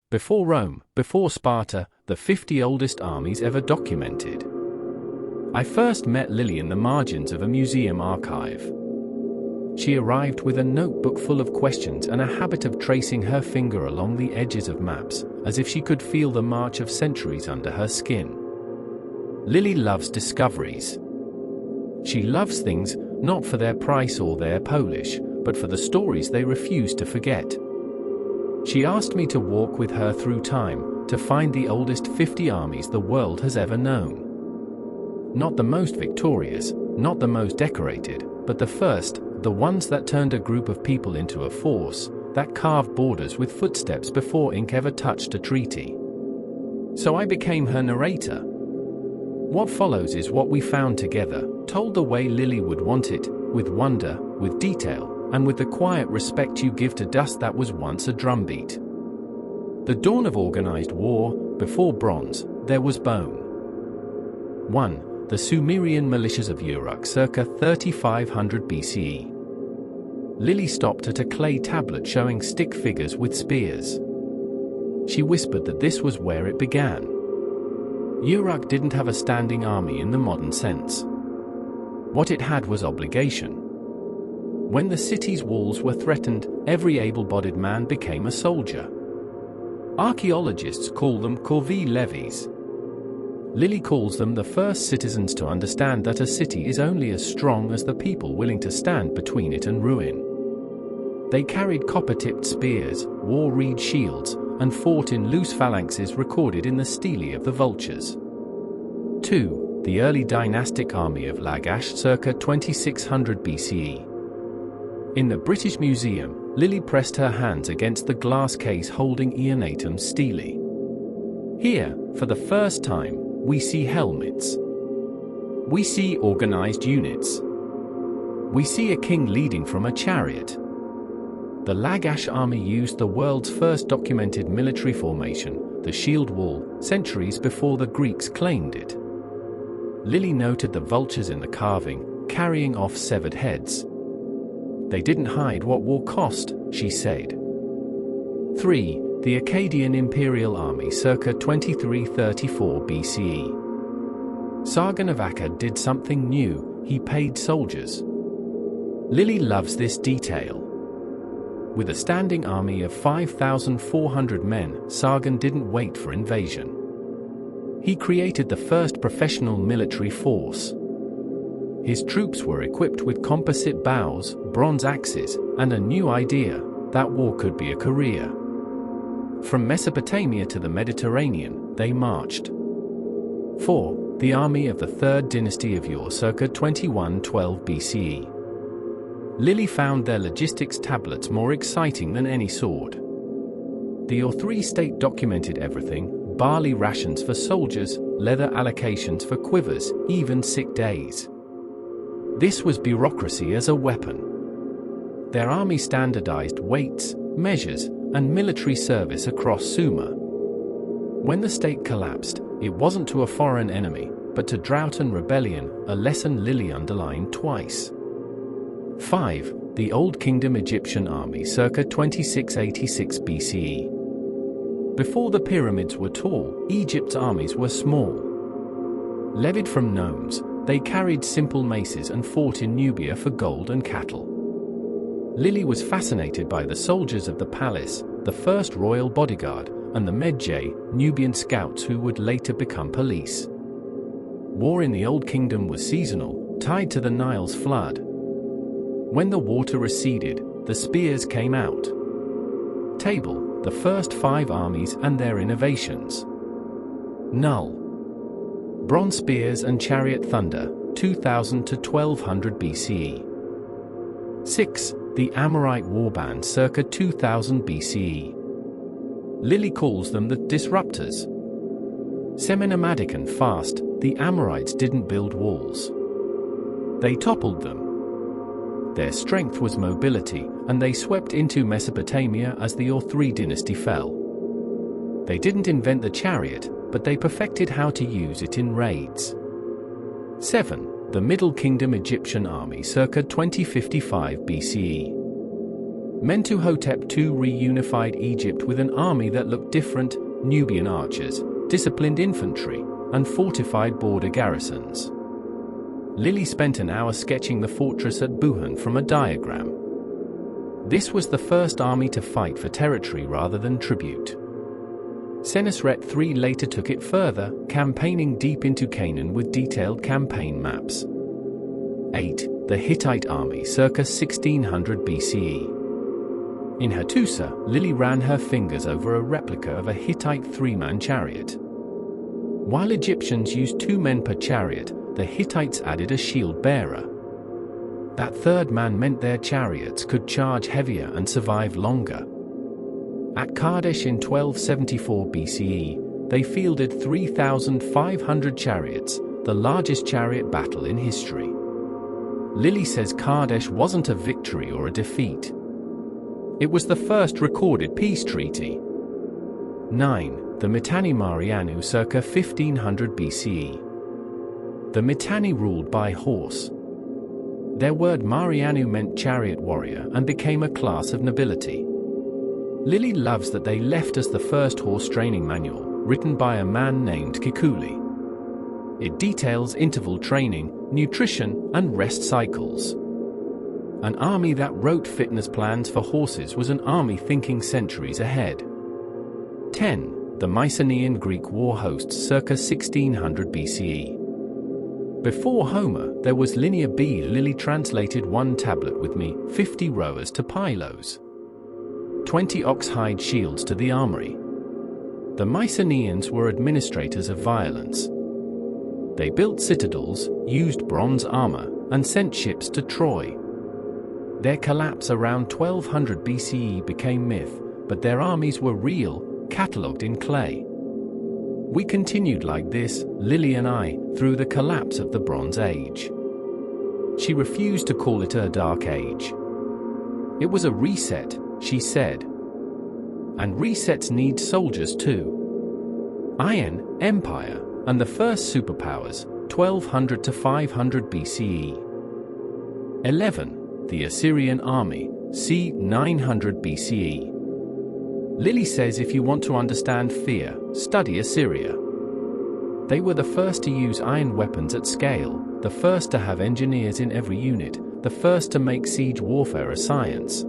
Before Rome, before Sparta, the 50 oldest armies ever documented. I first met Lily in the margins of a museum archive. She arrived with a notebook full of questions and a habit of tracing her finger along the edges of maps, as if she could feel the march of centuries under her skin. Lily loves discoveries. She loves things, not for their price or their polish, but for the stories they refuse to forget. She asked me to walk with her through time, to find the oldest 50 armies the world has ever known. Not the most victorious, not the most decorated, but the first, the ones that turned a group of people into a force, that carved borders with footsteps before ink ever touched a treaty. So I became her narrator. What follows is what we found together, told the way Lily would want it, with wonder, with detail, and with the quiet respect you give to dust that was once a drumbeat. The dawn of organized war, before bronze, there was bone. 1. The Sumerian militias of Uruk circa 3500 BCE. Lily stopped at a clay tablet showing stick figures with spears. She whispered that this was where it began. Uruk didn't have a standing army in the modern sense. What it had was obligation. When the city's walls were threatened, every able-bodied man became a soldier. Archaeologists call them corvée levies. Lily calls them the first citizens to understand that a city is only as strong as the people willing to stand between it and ruin. They carried copper-tipped spears, wore reed shields, and fought in loose phalanxes recorded in the stelae of the vultures. 2. The early dynastic army of Lagash circa 2600 BCE. In the British Museum, Lily pressed her hands against the glass case holding Eonatum's stelae. Here, for the first time, we see helmets. We see organized units. We see a king leading from a chariot. The Lagash army used the world's first documented military formation, the shield wall, centuries before the Greeks claimed it. Lily noted the vultures in the carving, carrying off severed heads. They didn't hide what war cost, she said. 3. The Akkadian Imperial Army circa 2334 BCE. Sargon of Akkad did something new, he paid soldiers. Lily loves this detail. With a standing army of 5,400 men, Sargon didn't wait for invasion. He created the first professional military force. His troops were equipped with composite bows, bronze axes, and a new idea, that war could be a career. From Mesopotamia to the Mediterranean, they marched. 4. The army of the Third Dynasty of Ur circa 2112 BCE. Lily found their logistics tablets more exciting than any sword. The Ur III state documented everything: barley rations for soldiers, leather allocations for quivers, even sick days. This was bureaucracy as a weapon. Their army standardized weights, measures, and military service across Sumer. When the state collapsed, it wasn't to a foreign enemy, but to drought and rebellion, a lesson Lily underlined twice. 5. The Old Kingdom Egyptian Army circa 2686 BCE. Before the pyramids were tall, Egypt's armies were small. Levied from gnomes, they carried simple maces and fought in Nubia for gold and cattle. Lily was fascinated by the soldiers of the palace, the first royal bodyguard, and the Medjay, Nubian scouts who would later become police. War in the Old Kingdom was seasonal, tied to the Nile's flood. When the water receded, the spears came out. Table, the first 5 armies and their innovations. Null. Bronze spears and chariot thunder, 2000 to 1200 BCE. 6. The Amorite warband circa 2000 BCE. Lily calls them the disruptors. Semi-nomadic and fast, the Amorites didn't build walls. They toppled them. Their strength was mobility, and they swept into Mesopotamia as the Ur III dynasty fell. They didn't invent the chariot, but they perfected how to use it in raids. 7. The Middle Kingdom Egyptian Army circa 2055 BCE. Mentuhotep II reunified Egypt with an army that looked different: Nubian archers, disciplined infantry, and fortified border garrisons. Lily spent an hour sketching the fortress at Buhan from a diagram. This was the first army to fight for territory rather than tribute. Senusret III later took it further, campaigning deep into Canaan with detailed campaign maps. 8. The Hittite army circa 1600 BCE. In Hattusa, Lily ran her fingers over a replica of a Hittite three-man chariot. While Egyptians used 2 men per chariot, the Hittites added a shield bearer. That third man meant their chariots could charge heavier and survive longer. At Kadesh in 1274 BCE, they fielded 3,500 chariots, the largest chariot battle in history. Lily says Kadesh wasn't a victory or a defeat. It was the first recorded peace treaty. 9. The Mitanni Marianu circa 1500 BCE. The Mitanni ruled by horse. Their word Marianu meant chariot warrior and became a class of nobility. Lily loves that they left us the first horse training manual, written by a man named Kikuli. It details interval training, nutrition, and rest cycles. An army that wrote fitness plans for horses was an army thinking centuries ahead. 10. The Mycenaean Greek war hosts circa 1600 BCE. Before Homer, there was Linear B. Lily translated 1 tablet with me, 50 rowers to Pylos, 20 ox-hide shields to the armory. The Mycenaeans were administrators of violence. They built citadels, used bronze armor, and sent ships to Troy. Their collapse around 1200 BCE became myth, but their armies were real, catalogued in clay. We continued like this, Lily and I, through the collapse of the Bronze Age. She refused to call it a dark age. It was a reset, she said. And resets need soldiers too. Iron, Empire, and the first superpowers, 1200 to 500 BCE. 11. The Assyrian army, c. 900 BCE. Lily says if you want to understand fear, study Assyria. They were the first to use iron weapons at scale, the first to have engineers in every unit, the first to make siege warfare a science.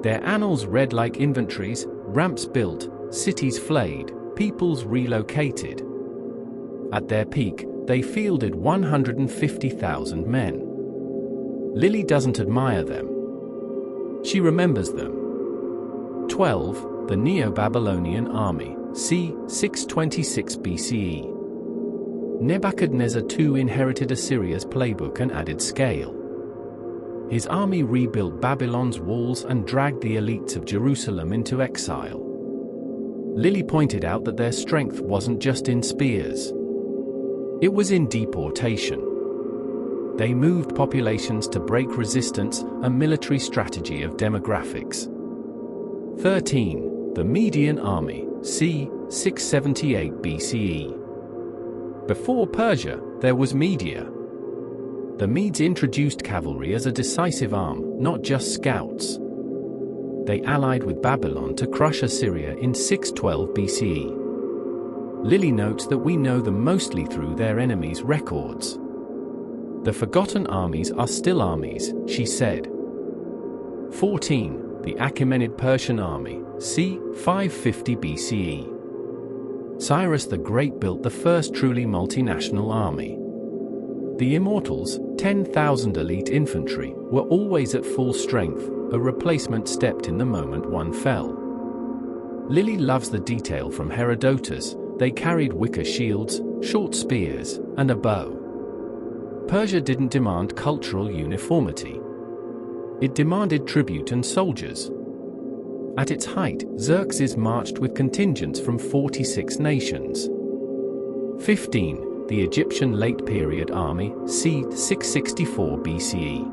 Their annals read like inventories: ramps built, cities flayed, peoples relocated. At their peak, they fielded 150,000 men. Lily doesn't admire them. She remembers them. 12. The Neo-Babylonian army, c. 626 BCE. Nebuchadnezzar II inherited Assyria's playbook and added scale. His army rebuilt Babylon's walls and dragged the elites of Jerusalem into exile. Lily pointed out that their strength wasn't just in spears. It was in deportation. They moved populations to break resistance, a military strategy of demographics. 13. The Median army, c. 678 BCE. Before Persia, there was Media. The Medes introduced cavalry as a decisive arm, not just scouts. They allied with Babylon to crush Assyria in 612 BCE. Lily notes that we know them mostly through their enemies' records. The forgotten armies are still armies, she said. 14. The Achaemenid Persian army, c. 550 BCE. Cyrus the Great built the first truly multinational army. The Immortals, 10,000 elite infantry, were always at full strength. A replacement stepped in the moment one fell. Lily loves the detail from Herodotus. They carried wicker shields, short spears, and a bow. Persia didn't demand cultural uniformity. It demanded tribute and soldiers. At its height, Xerxes marched with contingents from 46 nations. 15. The Egyptian Late Period Army, c. 664 BCE.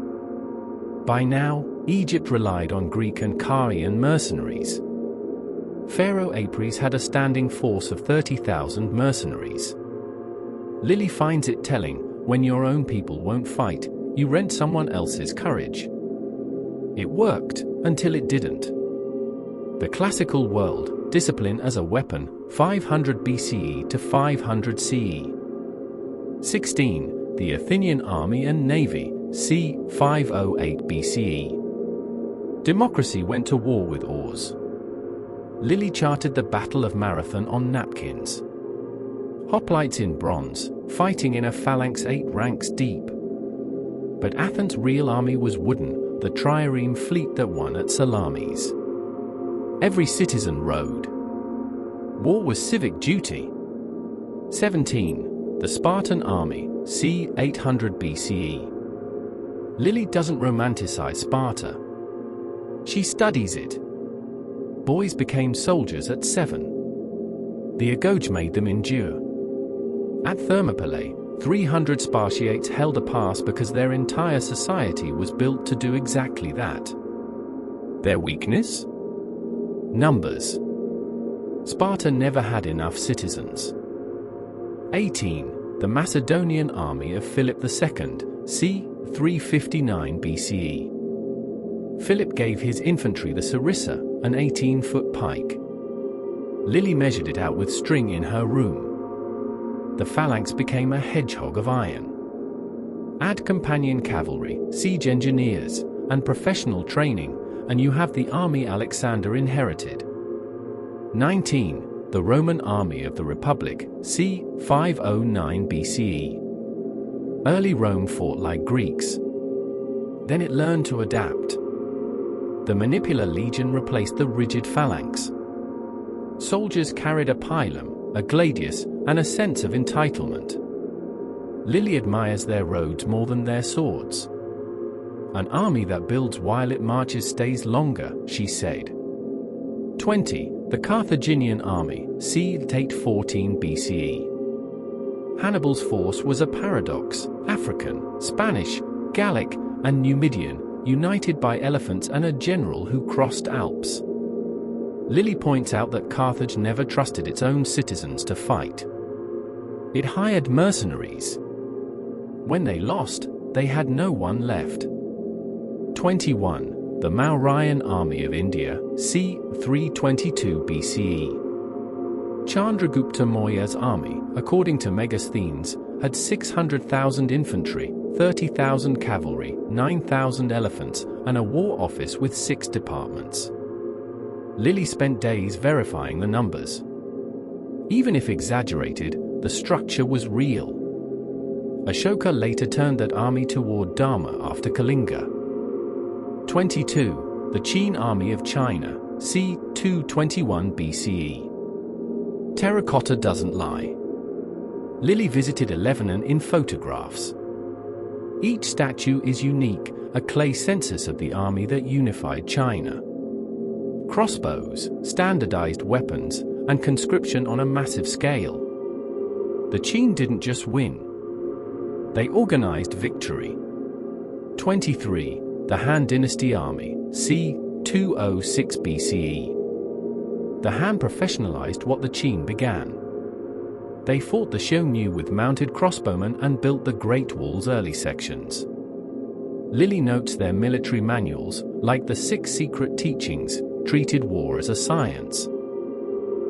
By now, Egypt relied on Greek and Carian mercenaries. Pharaoh Apries had a standing force of 30,000 mercenaries. Lily finds it telling, when your own people won't fight, you rent someone else's courage. It worked, until it didn't. The classical world, discipline as a weapon, 500 BCE to 500 CE. 16. The Athenian army and navy, c. 508 BCE. Democracy went to war with oars. Lily charted the Battle of Marathon on napkins. Hoplites in bronze, fighting in a phalanx 8 ranks deep. But Athens' real army was wooden, the trireme fleet that won at Salamis. Every citizen rowed. War was civic duty. 17. The Spartan army, c. 800 BCE. Lily doesn't romanticize Sparta. She studies it. Boys became soldiers at 7. The Agoge made them endure. At Thermopylae, 300 Spartiates held a pass because their entire society was built to do exactly that. Their weakness? Numbers. Sparta never had enough citizens. 18. The Macedonian army of Philip II, c. 359 BCE. Philip gave his infantry the sarissa, an 18-foot pike. Lily measured it out with string in her room. The phalanx became a hedgehog of iron. Add companion cavalry, siege engineers, and professional training, and you have the army Alexander inherited. 19. The Roman army of the Republic, c. 509 BCE. Early Rome fought like Greeks. Then it learned to adapt. The Manipular legion replaced the rigid phalanx. Soldiers carried a pilum, a gladius, and a sense of entitlement. Lily admires their roads more than their swords. An army that builds while it marches stays longer, she said. 20. The Carthaginian army, c. 814 BCE. Hannibal's force was a paradox, African, Spanish, Gallic, and Numidian, united by elephants and a general who crossed Alps. Lily points out that Carthage never trusted its own citizens to fight. It hired mercenaries. When they lost, they had no one left. 21. The Mauryan army of India, c. 322 BCE. Chandragupta Maurya's army, according to Megasthenes, had 600,000 infantry, 30,000 cavalry, 9,000 elephants, and a war office with 6 departments. Lily spent days verifying the numbers. Even if exaggerated, the structure was real. Ashoka later turned that army toward Dharma after Kalinga. 22. The Qin army of China, c. 221 BCE. Terracotta doesn't lie. Lily visited Lebanon in photographs. Each statue is unique, a clay census of the army that unified China. Crossbows, standardized weapons, and conscription on a massive scale. The Qin didn't just win. They organized victory. 23. The Han Dynasty army, c. 206 BCE. The Han professionalized what the Qin began. They fought the Xiongnu with mounted crossbowmen and built the Great Wall's early sections. Lily notes their military manuals, like the 6 secret teachings, treated war as a science.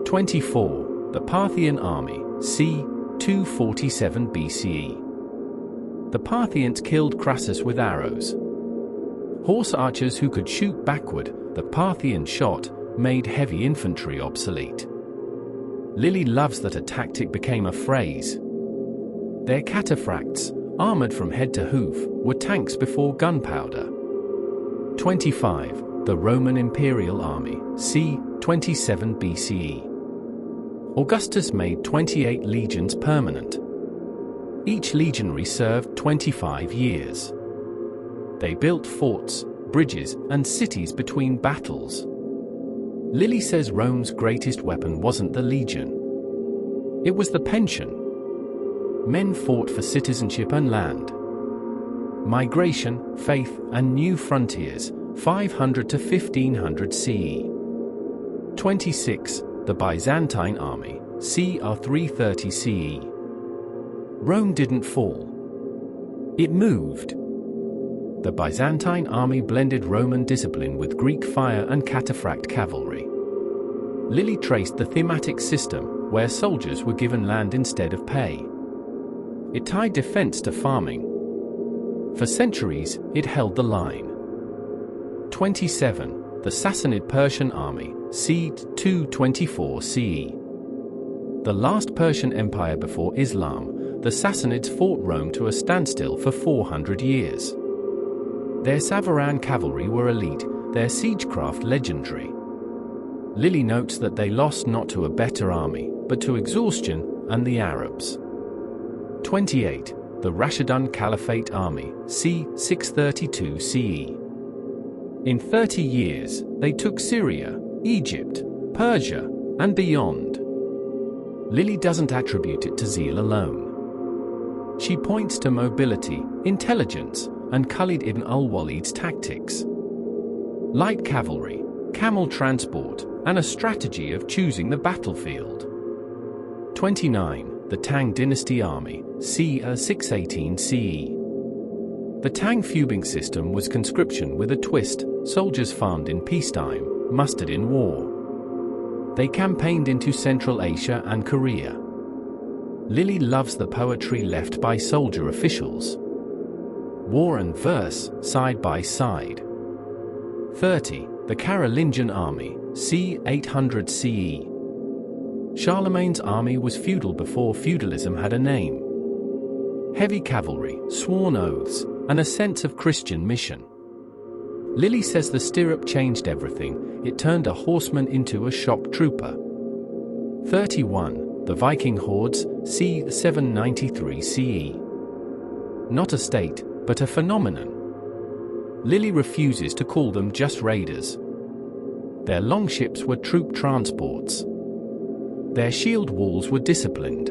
24. The Parthian army, c. 247 BCE. The Parthians killed Crassus with arrows. Horse archers who could shoot backward, the Parthian shot, made heavy infantry obsolete. Lily loves that a tactic became a phrase. Their cataphracts, armored from head to hoof, were tanks before gunpowder. 25. The Roman Imperial Army, c. 27 BCE. Augustus made 28 legions permanent. Each legionary served 25 years. They built forts, bridges, and cities between battles. Lily says Rome's greatest weapon wasn't the legion. It was the pension. Men fought for citizenship and land. Migration, faith, and new frontiers, 500 to 1500 CE. 26. The Byzantine army, CR 330 CE. Rome didn't fall. It moved. The Byzantine army blended Roman discipline with Greek fire and cataphract cavalry. Lily traced the thematic system, where soldiers were given land instead of pay. It tied defense to farming. For centuries, it held the line. 27. The Sassanid Persian army, c. 224 CE. The last Persian empire before Islam, the Sassanids fought Rome to a standstill for 400 years. Their Savaran cavalry were elite, their siegecraft legendary. Lily notes that they lost not to a better army, but to exhaustion and the Arabs. 28. The Rashidun Caliphate army, c. 632 CE. In 30 years, they took Syria, Egypt, Persia, and beyond. Lily doesn't attribute it to zeal alone. She points to mobility, intelligence, and Khalid ibn al-Walid's tactics. Light cavalry, camel transport, and a strategy of choosing the battlefield. 29. The Tang Dynasty Army, c. 618 CE. The Tang fubing system was conscription with a twist, soldiers farmed in peacetime, mustered in war. They campaigned into Central Asia and Korea. Lily loves the poetry left by soldier officials. War and verse, side by side. 30. The Carolingian Army, c. 800 CE. Charlemagne's army was feudal before feudalism had a name. Heavy cavalry, sworn oaths, and a sense of Christian mission. Lily says the stirrup changed everything, it turned a horseman into a shock trooper. 31. The Viking hordes, c. 793 CE. Not a state, but a phenomenon. Lily refuses to call them just raiders. Their longships were troop transports. Their shield walls were disciplined.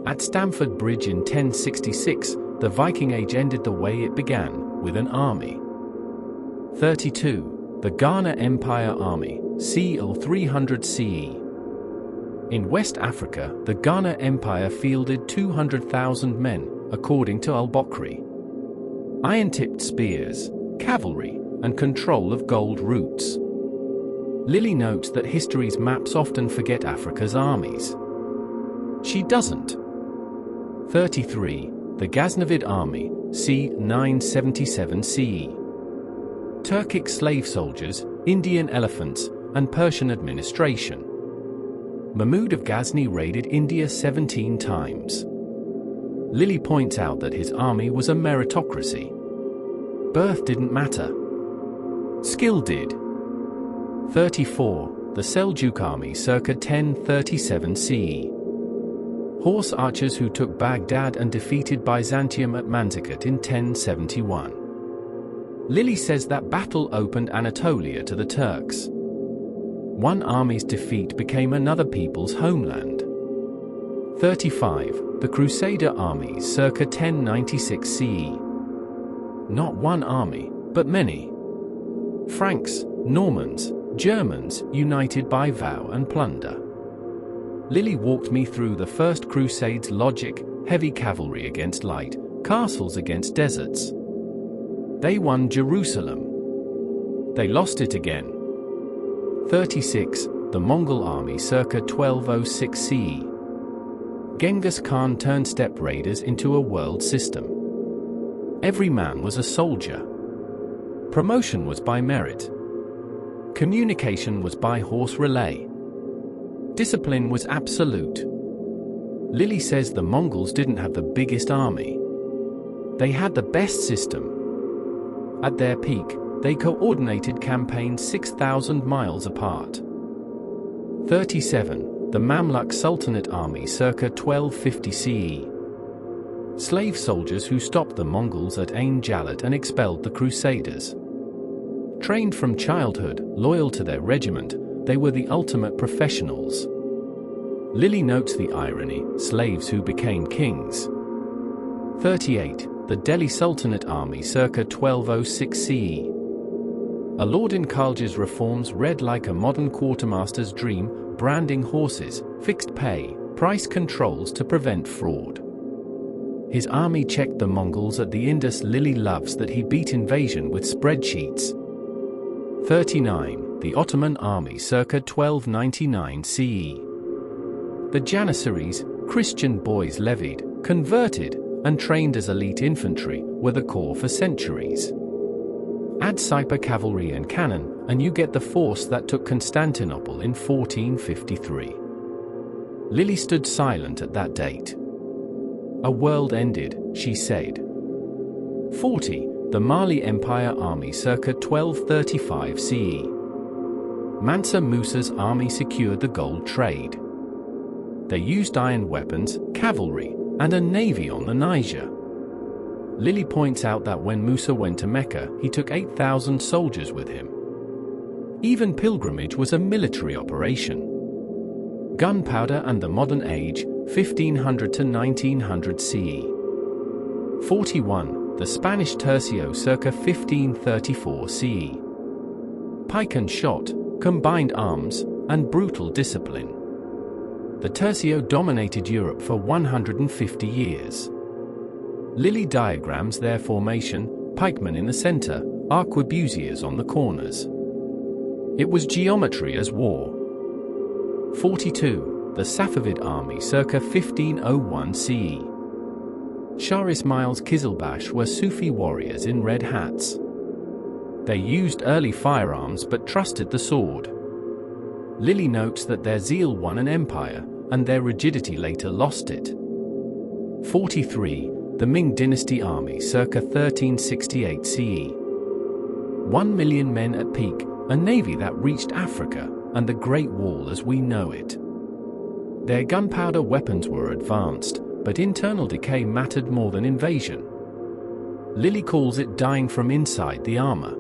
At Stamford Bridge in 1066, the Viking Age ended the way it began, with an army. 32. The Ghana Empire Army, c. 300 CE. In West Africa, the Ghana Empire fielded 200,000 men, according to al-Bukhari. Iron-tipped spears, cavalry, and control of gold routes. Lily notes that history's maps often forget Africa's armies. She doesn't. 33. The Ghaznavid Army, c. 977 CE. Turkic slave soldiers, Indian elephants, and Persian administration. Mahmud of Ghazni raided India 17 times. Lily points out that his army was a meritocracy. Birth didn't matter. Skill did. 34. The Seljuk Army circa 1037 CE. Horse archers who took Baghdad and defeated Byzantium at Manzikert in 1071. Lily says that battle opened Anatolia to the Turks. One army's defeat became another people's homeland. 35. The Crusader armies circa 1096 CE. Not one army, but many. Franks, Normans, Germans, united by vow and plunder. Lily walked me through the First Crusade's logic, heavy cavalry against light, castles against deserts. They won Jerusalem. They lost it again. 36. The Mongol army circa 1206 CE. Genghis Khan turned steppe raiders into a world system. Every man was a soldier. Promotion was by merit. Communication was by horse relay. Discipline was absolute. Lily says the Mongols didn't have the biggest army. They had the best system. At their peak, they coordinated campaigns 6,000 miles apart. 37. The Mamluk Sultanate Army circa 1250 CE. Slave soldiers who stopped the Mongols at Ain Jalut and expelled the Crusaders. Trained from childhood, loyal to their regiment, they were the ultimate professionals. Lily notes the irony, slaves who became kings. 38. The Delhi Sultanate Army circa 1206 CE. Alauddin Khalja's reforms read like a modern quartermaster's dream, branding horses, fixed pay, price controls to prevent fraud. His army checked the Mongols at the Indus. Lily loves that he beat invasion with spreadsheets. 39. The Ottoman army circa 1299 CE. The Janissaries, Christian boys levied, converted, and trained as elite infantry, were the core for centuries. Add Cyper cavalry and cannon, and you get the force that took Constantinople in 1453. Lily stood silent at that date. A world ended, she said. 40. The Mali Empire army circa 1235 CE. Mansa Musa's army secured the gold trade. They used iron weapons, cavalry, and a navy on the Niger. Lily points out that when Musa went to Mecca, he took 8,000 soldiers with him. Even pilgrimage was a military operation. Gunpowder and the Modern Age, 1500 to 1900 CE. 41. The Spanish Tercio circa 1534 CE. Pike and shot, combined arms, and brutal discipline. The Tercio dominated Europe for 150 years. Lily diagrams their formation: pikemen in the center, arquebusiers on the corners. It was geometry as war. 42. The Safavid army circa 1501 CE. Shah Ismail's Qizilbash were Sufi warriors in red hats. They used early firearms but trusted the sword. Lily notes that their zeal won an empire, and their rigidity later lost it. 43. The Ming Dynasty army circa 1368 CE. 1 million men at peak, a navy that reached Africa, and the Great Wall as we know it. Their gunpowder weapons were advanced, but internal decay mattered more than invasion. Lily calls it dying from inside the armor.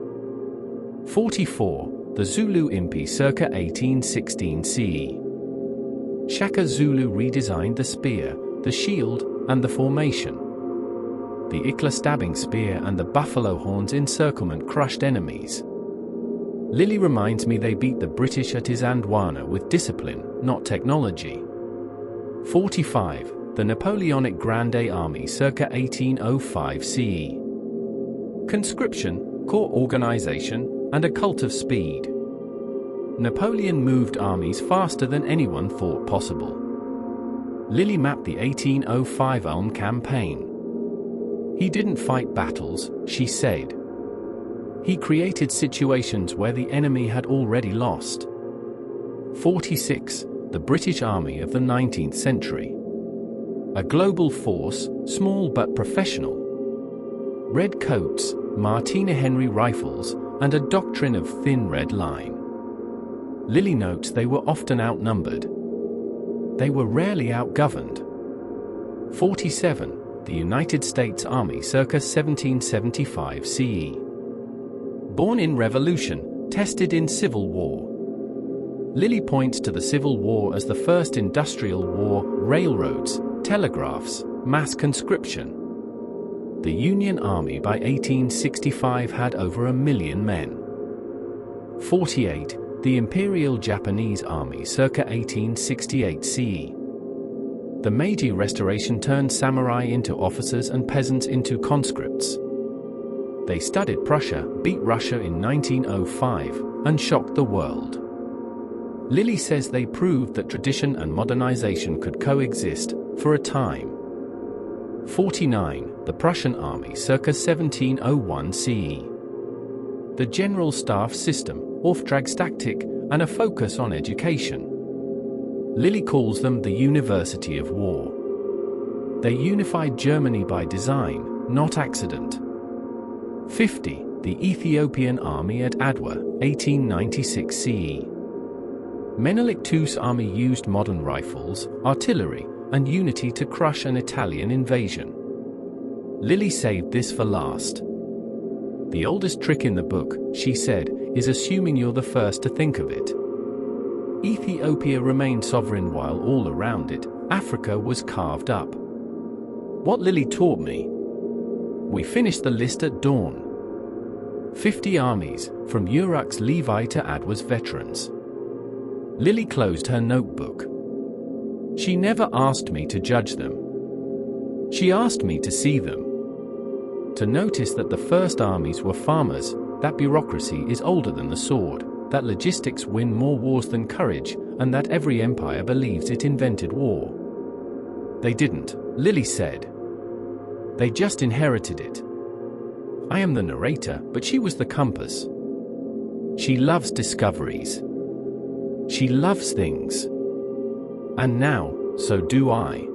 44. The Zulu Impi circa 1816 CE. Shaka Zulu redesigned the spear, the shield, and the formation. The Ikla stabbing spear and the buffalo horns encirclement crushed enemies. Lily reminds me they beat the British at Isandlwana with discipline, not technology. 45. The Napoleonic Grande Army circa 1805 CE. Conscription, corps organization, and a cult of speed. Napoleon moved armies faster than anyone thought possible. Lily mapped the 1805 Ulm campaign. He didn't fight battles, she said. He created situations where the enemy had already lost. 46. The British Army of the 19th century. A global force, small but professional. Red coats, Martina Henry rifles, and a doctrine of thin red line. Lily notes they were often outnumbered. They were rarely outgoverned. 47. The United States Army circa 1775 CE. Born in revolution, tested in civil war. Lily points to the Civil War as the first industrial war: railroads, telegraphs, mass conscription. The Union Army by 1865 had over 1 million men. 48. The Imperial Japanese Army circa 1868 CE. The Meiji Restoration turned samurai into officers and peasants into conscripts. They studied Prussia, beat Russia in 1905, and shocked the world. Lily says they proved that tradition and modernization could coexist, for a time. 49. The Prussian Army circa 1701 CE. The General Staff system, Auftragstaktik, and a focus on education. Lily calls them the University of War. They unified Germany by design, not accident. 50. The Ethiopian Army at Adwa, 1896 CE. Menelik II's army used modern rifles, artillery, and unity to crush an Italian invasion. Lily saved this for last. The oldest trick in the book, she said, is assuming you're the first to think of it. Ethiopia remained sovereign while all around it, Africa was carved up. What Lily taught me. We finished the list at dawn. 50 armies, from Uruk's Levi to Adwa's veterans. Lily closed her notebook. She never asked me to judge them. She asked me to see them. To notice that the first armies were farmers, that bureaucracy is older than the sword, that logistics win more wars than courage, and that every empire believes it invented war. They didn't, Lily said. They just inherited it. I am the narrator, but she was the compass. She loves discoveries. She loves things. And now, so do I.